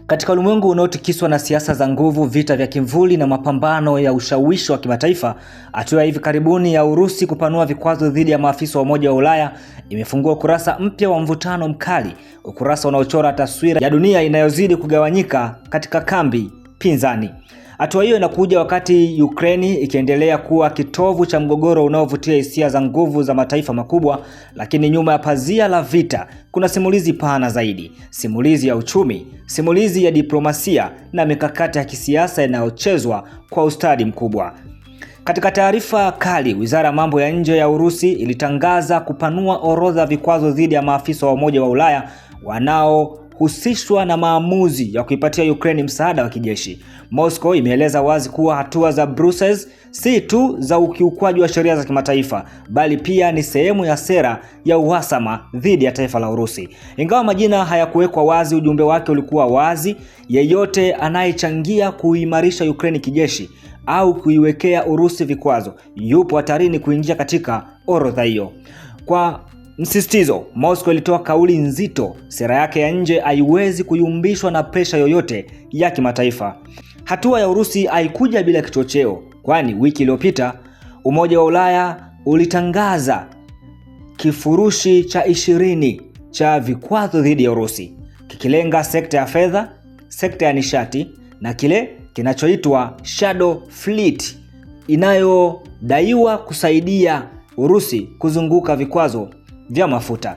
Katika ulimwengu unaotikiswa na siasa za nguvu, vita vya kimvuli na mapambano ya ushawishi wa kimataifa, hatua hivi karibuni ya Urusi kupanua vikwazo dhidi ya maafisa wa Umoja wa Ulaya imefungua ukurasa mpya wa mvutano mkali, ukurasa unaochora taswira ya dunia inayozidi kugawanyika katika kambi pinzani. Hatua hiyo inakuja wakati Ukraine ikiendelea kuwa kitovu cha mgogoro unaovutia hisia za nguvu za mataifa makubwa, lakini nyuma ya pazia la vita kuna simulizi pana zaidi, simulizi ya uchumi, simulizi ya diplomasia na mikakati ya kisiasa inayochezwa kwa ustadi mkubwa. Katika taarifa kali, Wizara ya Mambo ya Nje ya Urusi ilitangaza kupanua orodha ya vikwazo dhidi ya maafisa wa Umoja wa Ulaya wanaohusishwa na maamuzi ya kuipatia Ukraine msaada wa kijeshi. Moscow imeeleza wazi kuwa hatua za Brussels si tu za ukiukwaji wa sheria za kimataifa, bali pia ni sehemu ya sera ya uhasama dhidi ya taifa la Urusi. Ingawa majina hayakuwekwa wazi, ujumbe wake ulikuwa wazi: yeyote anayechangia kuimarisha Ukraine kijeshi au kuiwekea Urusi vikwazo yupo hatarini kuingia katika orodha hiyo. Kwa msisitizo, Moscow ilitoa kauli nzito: sera yake ya nje haiwezi kuyumbishwa na presha yoyote ya kimataifa. Hatua ya Urusi haikuja bila kichocheo, kwani wiki iliyopita Umoja wa Ulaya ulitangaza kifurushi cha 20 cha vikwazo dhidi ya Urusi, kikilenga sekta ya fedha, sekta ya nishati na kile kinachoitwa Shadow Fleet inayodaiwa kusaidia Urusi kuzunguka vikwazo vya mafuta.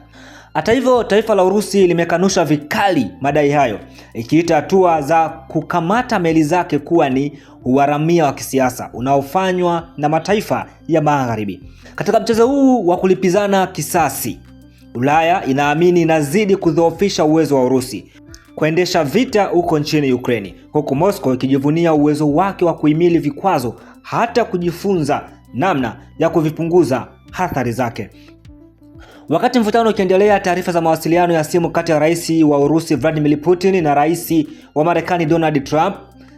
Hata hivyo, taifa la Urusi limekanusha vikali madai hayo, ikiita hatua za kukamata meli zake kuwa ni uharamia wa kisiasa unaofanywa na mataifa ya Magharibi. Katika mchezo huu wa kulipizana kisasi, Ulaya inaamini inazidi kudhoofisha uwezo wa Urusi kuendesha vita huko nchini Ukraine, huku Moscow ikijivunia uwezo wake wa kuhimili vikwazo, hata kujifunza namna ya kuvipunguza athari zake. Wakati mvutano ukiendelea, taarifa za mawasiliano ya simu kati ya rais wa Urusi Vladimir Putin na rais wa Marekani Donald Trump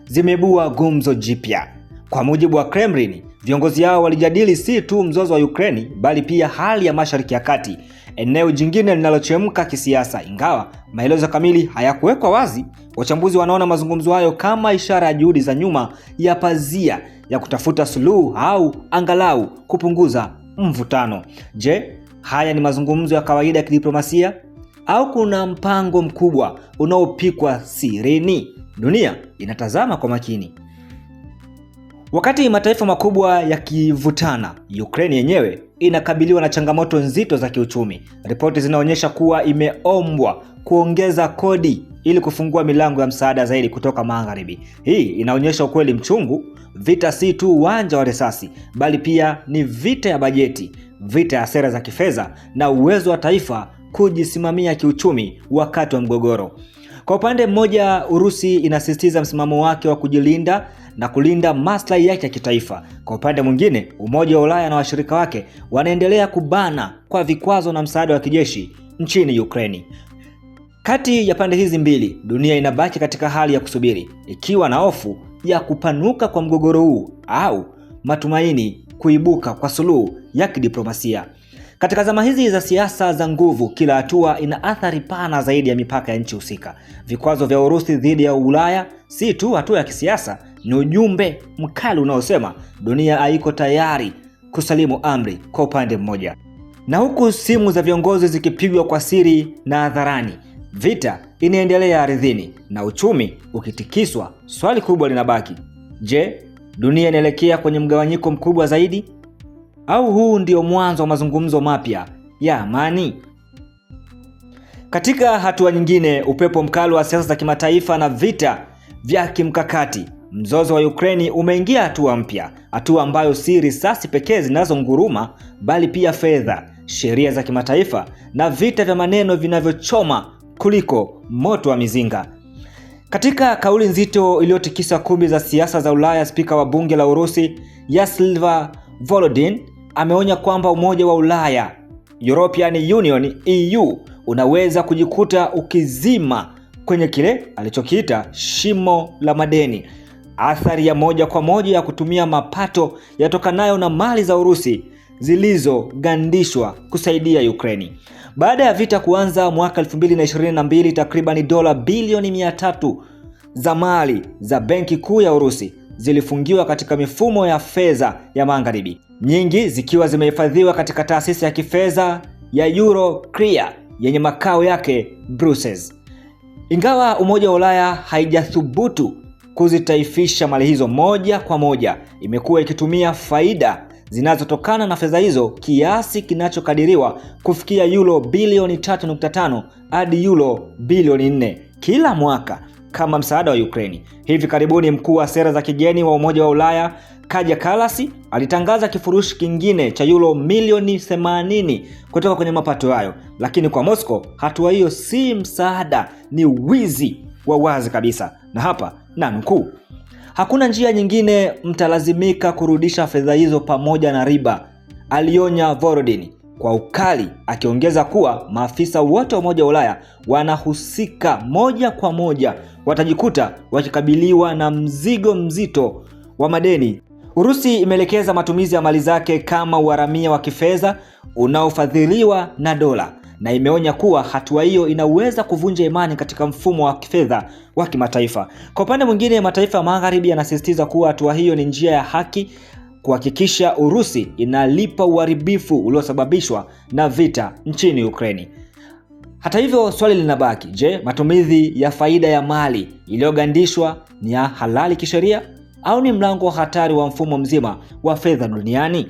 zimeibua gumzo jipya. Kwa mujibu wa Kremlin, viongozi hao walijadili si tu mzozo wa Ukraine, bali pia hali ya Mashariki ya Kati, eneo jingine linalochemka kisiasa. Ingawa maelezo kamili hayakuwekwa wazi, wachambuzi wanaona mazungumzo hayo kama ishara ya juhudi za nyuma ya pazia ya kutafuta suluhu au angalau kupunguza mvutano. Je, haya ni mazungumzo ya kawaida ya kidiplomasia au kuna mpango mkubwa unaopikwa sirini? Dunia inatazama kwa makini. Wakati mataifa makubwa yakivutana, Ukraine yenyewe inakabiliwa na changamoto nzito za kiuchumi. Ripoti zinaonyesha kuwa imeombwa kuongeza kodi ili kufungua milango ya msaada zaidi kutoka Magharibi. Hii inaonyesha ukweli mchungu: vita si tu uwanja wa risasi, bali pia ni vita ya bajeti, vita ya sera za kifedha na uwezo wa taifa kujisimamia kiuchumi wakati wa mgogoro. Kwa upande mmoja, Urusi inasisitiza msimamo wake wa kujilinda na kulinda maslahi yake ya kitaifa. Kwa upande mwingine, Umoja wa Ulaya na washirika wake wanaendelea kubana kwa vikwazo na msaada wa kijeshi nchini Ukraine. Kati ya pande hizi mbili, dunia inabaki katika hali ya kusubiri, ikiwa na hofu ya kupanuka kwa mgogoro huu au matumaini kuibuka kwa suluhu ya kidiplomasia. Katika zama hizi za siasa za nguvu, kila hatua ina athari pana zaidi ya mipaka ya nchi husika. Vikwazo vya Urusi dhidi ya Ulaya si tu hatua ya kisiasa, ni ujumbe mkali unaosema dunia haiko tayari kusalimu amri kwa upande mmoja. Na huku simu za viongozi zikipigwa kwa siri na hadharani, vita inaendelea ardhini na uchumi ukitikiswa, swali kubwa linabaki: je, dunia inaelekea kwenye mgawanyiko mkubwa zaidi, au huu ndio mwanzo wa mazungumzo mapya ya amani? Katika hatua nyingine, upepo mkali wa siasa za kimataifa na vita vya kimkakati, mzozo wa Ukraine umeingia hatua mpya, hatua ambayo si risasi pekee zinazonguruma, bali pia fedha, sheria za kimataifa na vita vya maneno vinavyochoma kuliko moto wa mizinga. Katika kauli nzito iliyotikisa kumbi za siasa za Ulaya, spika wa bunge la Urusi Yaroslav Volodin ameonya kwamba Umoja wa Ulaya, European Union EU, unaweza kujikuta ukizima kwenye kile alichokiita shimo la madeni, athari ya moja kwa moja ya kutumia mapato yatokanayo na mali za Urusi zilizogandishwa kusaidia Ukraine. Baada ya vita kuanza mwaka 2022, takriban dola bilioni 300 za mali za benki kuu ya Urusi zilifungiwa katika mifumo ya fedha ya Magharibi, nyingi zikiwa zimehifadhiwa katika taasisi ya kifedha ya Euroclear yenye makao yake Brussels. Ingawa Umoja wa Ulaya haijathubutu kuzitaifisha mali hizo moja kwa moja, imekuwa ikitumia faida zinazotokana na fedha hizo kiasi kinachokadiriwa kufikia euro bilioni 3.5 hadi euro bilioni 4 kila mwaka kama msaada wa Ukraine. Hivi karibuni mkuu wa sera za kigeni wa Umoja wa Ulaya Kaja Kallas alitangaza kifurushi kingine cha euro milioni 80 kutoka kwenye mapato hayo, lakini kwa Moscow hatua hiyo si msaada, ni wizi wa wazi kabisa. Na hapa nanukuu, "Hakuna njia nyingine, mtalazimika kurudisha fedha hizo pamoja na riba," alionya Volodin kwa ukali, akiongeza kuwa maafisa wote wa Umoja wa Ulaya wanahusika moja kwa moja watajikuta wakikabiliwa na mzigo mzito wa madeni. Urusi imeelekeza matumizi ya mali zake kama uharamia wa kifedha unaofadhiliwa na dola, na imeonya kuwa hatua hiyo inaweza kuvunja imani katika mfumo wa kifedha wa kimataifa. Kwa upande mwingine, mataifa ya Magharibi yanasisitiza kuwa hatua hiyo ni njia ya haki kuhakikisha Urusi inalipa uharibifu uliosababishwa na vita nchini Ukraine. Hata hivyo, swali linabaki, je, matumizi ya faida ya mali iliyogandishwa ni ya halali kisheria au ni mlango wa hatari wa mfumo mzima wa fedha duniani?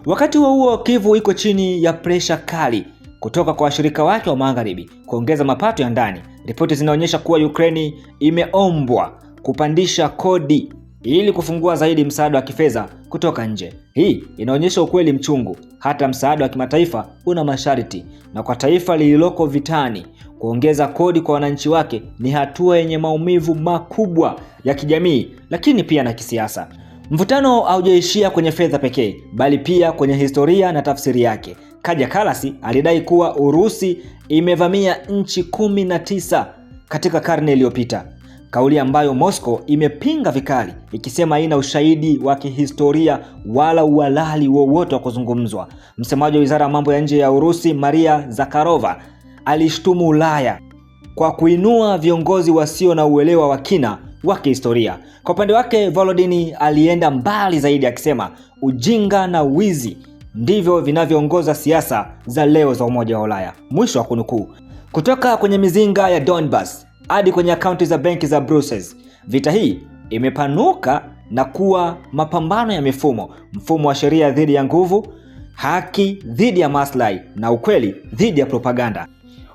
Wakati huo Kyiv iko chini ya presha kali kutoka kwa washirika wake wa Magharibi kuongeza mapato ya ndani. Ripoti zinaonyesha kuwa Ukraine imeombwa kupandisha kodi ili kufungua zaidi msaada wa kifedha kutoka nje. Hii inaonyesha ukweli mchungu, hata msaada wa kimataifa una masharti, na kwa taifa lililoko vitani, kuongeza kodi kwa wananchi wake ni hatua yenye maumivu makubwa ya kijamii, lakini pia na kisiasa. Mvutano haujaishia kwenye fedha pekee, bali pia kwenye historia na tafsiri yake. Kaja Kallas alidai kuwa Urusi imevamia nchi 19 katika karne iliyopita, kauli ambayo Moscow imepinga vikali, ikisema haina ushahidi wa kihistoria wala uhalali wowote wa kuzungumzwa. Msemaji wa Wizara ya Mambo ya Nje ya Urusi, Maria Zakharova, alishtumu Ulaya kwa kuinua viongozi wasio na uelewa wa kina wa kihistoria. Kwa upande wake, Volodin alienda mbali zaidi, akisema ujinga na wizi ndivyo vinavyoongoza siasa za leo za Umoja wa Ulaya. Mwisho wa kunukuu. Kutoka kwenye mizinga ya Donbas hadi kwenye akaunti za benki za Brussels, vita hii imepanuka na kuwa mapambano ya mfumo wa sheria dhidi ya nguvu, haki dhidi ya maslahi, na ukweli dhidi ya propaganda.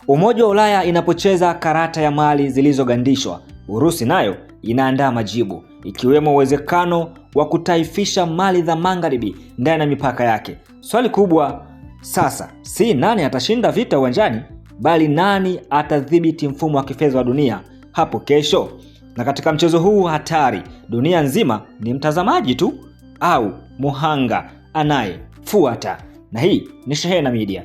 Umoja wa Ulaya inapocheza karata ya mali zilizogandishwa, Urusi nayo inaandaa majibu, ikiwemo uwezekano wa kutaifisha mali za Magharibi ndani ya mipaka yake. Swali kubwa sasa si nani atashinda vita uwanjani, bali nani atadhibiti mfumo wa kifedha wa dunia hapo kesho. Na katika mchezo huu hatari, dunia nzima ni mtazamaji tu au muhanga anayefuata. Na hii ni Shehena Media.